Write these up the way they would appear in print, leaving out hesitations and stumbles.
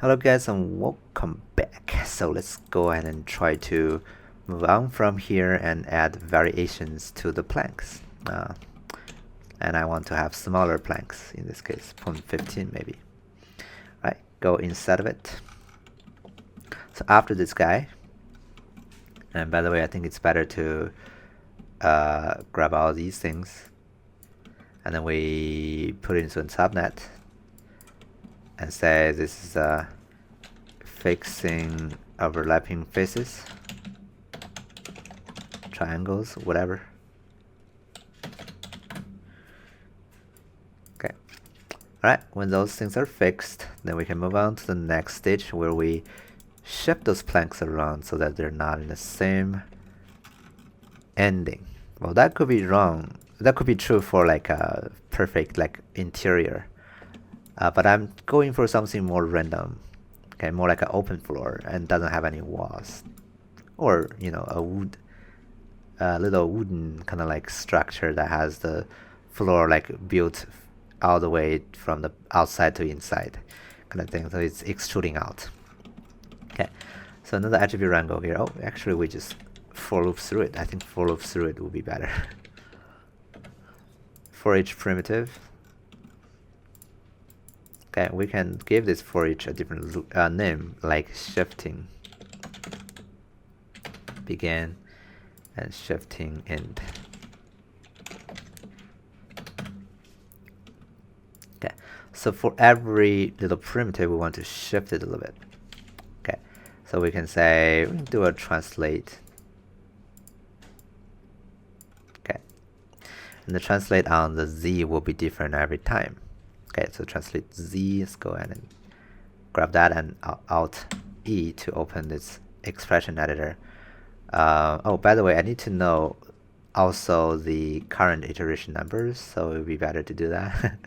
Hello guys and welcome back. So let's go ahead and try to move on from here and add variations to the planks. And I want to have smaller planks in this case, 0.15 maybe. Right, go inside of it. So after this guy, and by the way, I think it's better to grab all these things and then we put it into a subnet and say this is fixing overlapping faces, triangles, whatever. Okay. Alright, when those things are fixed, then we can move on to the next stage where we shift those planks around so that they're not in the same ending. Well, that could be wrong. That could be true for like a perfect like interior. But I'm going for something more random. Okay, more like an open floor and doesn't have any walls. Or, you know, a little wooden kind of like structure that has the floor like built all the way from the outside to inside kind of thing. So it's extruding out. Okay, so another attribute wrangle here. Oh, actually we just for loop through it. I think for loop through it would be better. For each primitive. Okay, we can give this for each a different loop, name, like shifting begin and shifting end. Okay, so for every little primitive, we want to shift it a little bit. Okay, so we can say we can do a translate. Okay, and the translate on the Z will be different every time. Okay, so translate Z, let's go ahead and grab that and Alt E to open this expression editor. Oh, by the way, I need to know also the current iteration numbers, so it would be better to do that.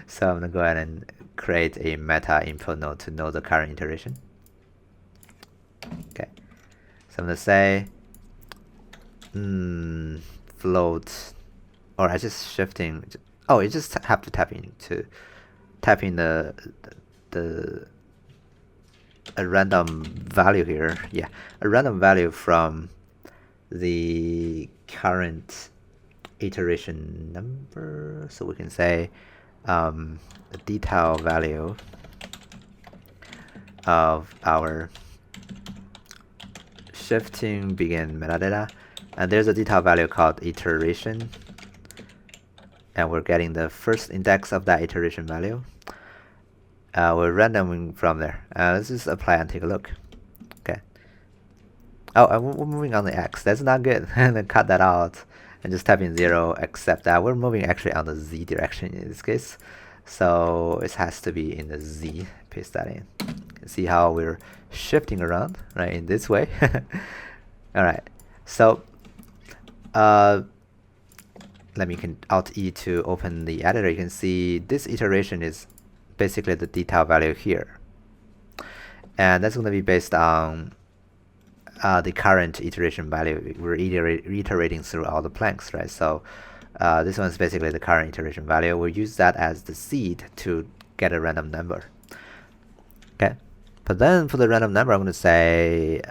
So I'm gonna go ahead and create a meta input node to know the current iteration. Okay, so I'm gonna say float, or I just shifting. Oh, you just have to tap in a random value here. Yeah, a random value from the current iteration number. So we can say the detail value of our shifting begin metadata, and there's a detail value called iteration, and we're getting the first index of that iteration value. We're randoming from there. Let's just apply and take a look. Okay. Oh, we're moving on the X. That's not good. And then cut that out and just type in 0, accept that. We're moving actually on the Z direction in this case. So it has to be in the Z. Paste that in. You can see how we're shifting around, right, in this way. Alright. So let me Alt E to open the editor. You can see this iteration is basically the detail value here, and that's going to be based on the current iteration value. We're iterating through all the planks, right? So this one is basically the current iteration value. We'll use that as the seed to get a random number. Okay, but then for the random number, I'm going to say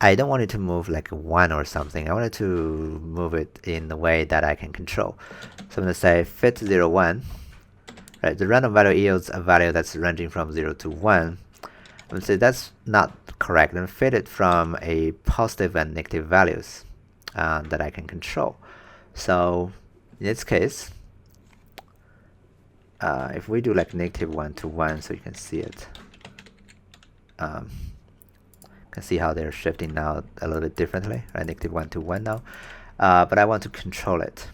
I don't want it to move like 1 or something. I want it to move it in a way that I can control. So I'm going to say fit 0, 1. Right, the random value yields a value that's ranging from 0 to 1. I'm going to say that's not correct. And fit it from a positive and negative values that I can control. So in this case, if we do like -1 to 1, so you can see it. Can see how they're shifting now a little bit differently, right? -1 to 1 now, but I want to control it.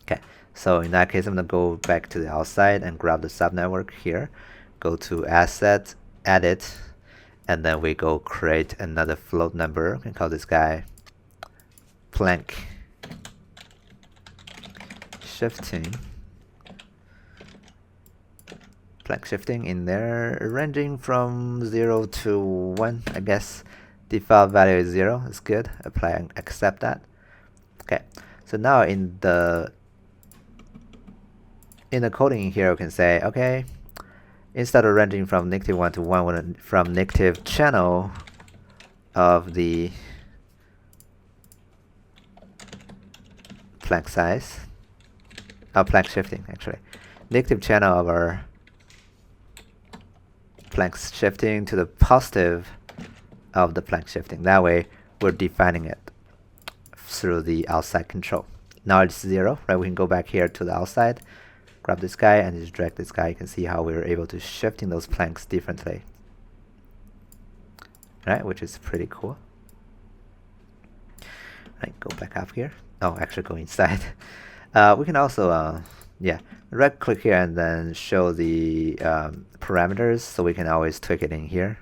Okay, so in that case, I'm gonna go back to the outside and grab the subnetwork here, go to Asset, Edit, and then we go create another float number. We can call this guy plank shifting. Plank shifting in there, ranging from 0 to 1, I guess. Default value is 0. It's good. Apply and accept that. Okay. So now in the in the coding here, we can say, okay, instead of ranging from -1 to 1, from negative channel of the plank size, plank shifting actually, negative channel of our plank shifting to the positive of the plank shifting. That way, we're defining it through the outside control. Now it's 0, right? We can go back here to the outside, grab this guy, and just drag this guy. You can see how we were able to shifting those planks differently, right? Which is pretty cool. Right, go back up here. Oh, actually go inside. We can also, yeah, right click here and then show the parameters, so we can always tweak it in here.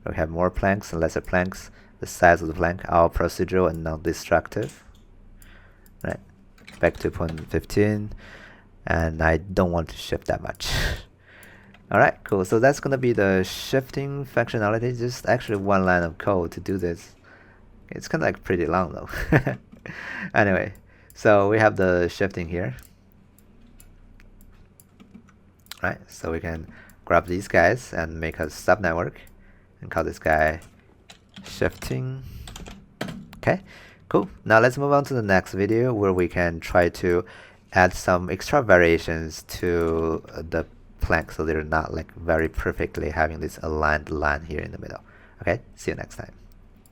We have more planks and lesser planks. The size of the plank, all procedural and non-destructive. Right, back to 0.15, and I don't want to shift that much. Alright, cool. So that's gonna be the shifting functionality. Just actually one line of code to do this. It's kind of like pretty long though. Anyway, so we have the shifting here. Right, so we can grab these guys and make a subnetwork and call this guy shifting. Okay, cool. Now let's move on to the next video where we can try to add some extra variations to the plank so they're not like very perfectly having this aligned line here in the middle. Okay, see you next time.